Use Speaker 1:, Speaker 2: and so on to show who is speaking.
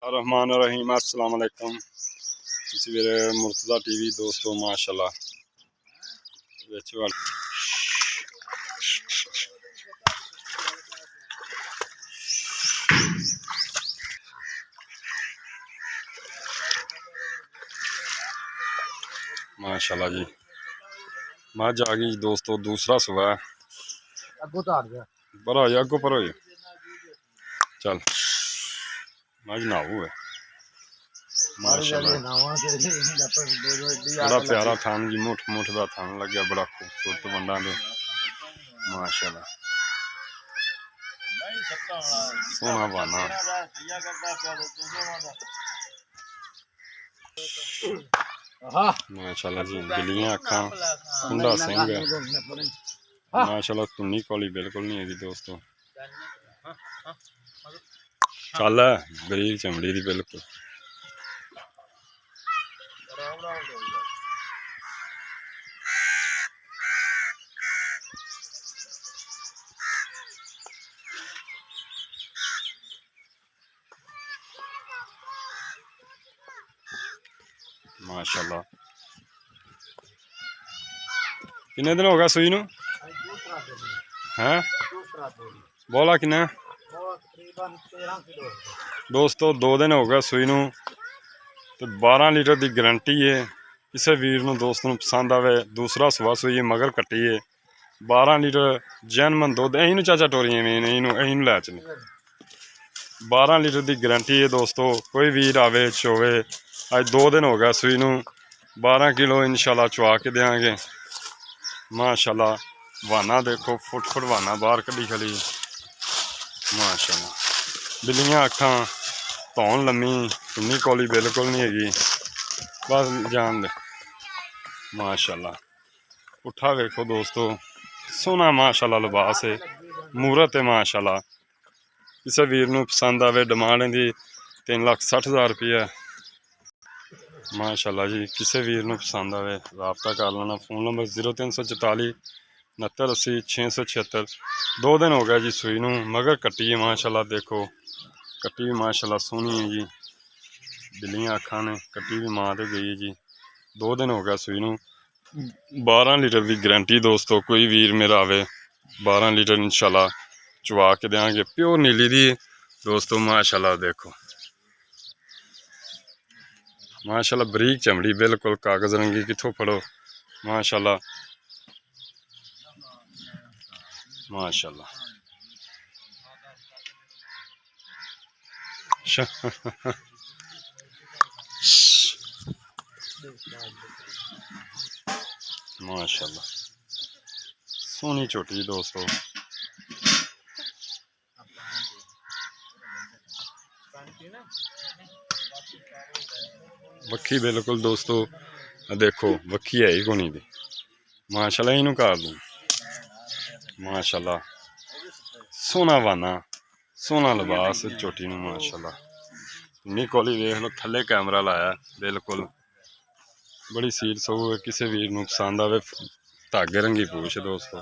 Speaker 1: रहमान रहीम अस्सलाम वालेकुम। ਤੁਸੀਂ ਮੇਰੇ ਮੁਰਤਜ਼ਾ ਟੀਵੀ ਦੋਸਤੋ ਮਾਸ਼ਾਅੱਲਾ ਵਿੱਚ ਵਾਲ माशाल्लाह जी मझ आ गई दोस्तों। दूसरा सुबह पर हो जा अगो पर हो चल मझ नाऊ है बड़ा प्यारा थान जी मुठ मुठ का थान लगे बड़ा खूबसूरत वंडा दे माशाल्लाह सोना बाना माशाल्लाह जी बिल्लियां अखा कुंडा सिंह माशाल्लाह तुन्नी कोली बिल्कुल नहीं है दोस्तों। चल बरीक चमड़ी दी बिल्कुल माशाल्लाह। कितने दिन हो गया सुई नू हैं बोला किन्ने दोस्तों 2 दिन हो गए सुई नू तो 12 लीटर की गारंटी है। किसी वीर नू दोस्त नू पसंद आवे दूसरा सुबह सुई है मगर कट्टी है 12 लीटर जैनमन दुध यही चाचा टोरिए में यही लै चले 12 लीटर की गारंटी है दोस्तों। कोई वीर आवे चोवे अज 2 दिन हो गया सुई नू 12 किलो इंशाल्लाह चुआ के देंगे माशाल्लाह। वाना देखो फुट फुट वाना बाहर कभी खली माशाल्लाह। बिल्लियां अखा धौन लम्मी तुन्नी कोली बिल्कुल नहीं हैगी बस जान दे माशाल्लाह। उठा वेखो दोस्तों सोना माशाल्लाह लिबास है मूरत है माशाल्लाह। किसी वीर नू पसंद आवे डिमांड की 3,60,000 रुपया माशाल्लाह जी। किसी वीर नू पसंद आवे राबता कर लेना। Phone number 0344 69 80 676। 2 दिन हो गया जी सुई नू मगर कट्टी है माशाल्लाह। देखो कट्टी भी माशाल्लाह सोहनी है जी। बिल्लियां अखा ने कट्टी भी माँ तो गई है जी। 2 दिन हो गया सुई नू 12 लीटर की गारंटी दोस्तों। कोई वीर मेरा आवे 12 लीटर इंशाल्लाह चुवा के देंगे प्योर नीली दी दोस्तों माशाल्लाह। देखो माशाल्लाह बरीक चमड़ी बिल्कुल कागज रंगी कितों फड़ो माशाल्लाह माशाल्लाह। माशाल्लाह सोनी छोटी दोस्तों। वक्खी बिल्कुल दोस्तों देखो वक्खी है ही कोनी दी माशाल्लाह। इनू कर दूँ माशाल्लाह सोना वाना सोना लिबास चोटी नू माशाल्लाह। तुन्नी कोली देख लो थले कैमरा लाया बिल्कुल बड़ी सील सऊ है। किसी वीर नू पसंद आवे धागे रंगी पूछ दोस्तों।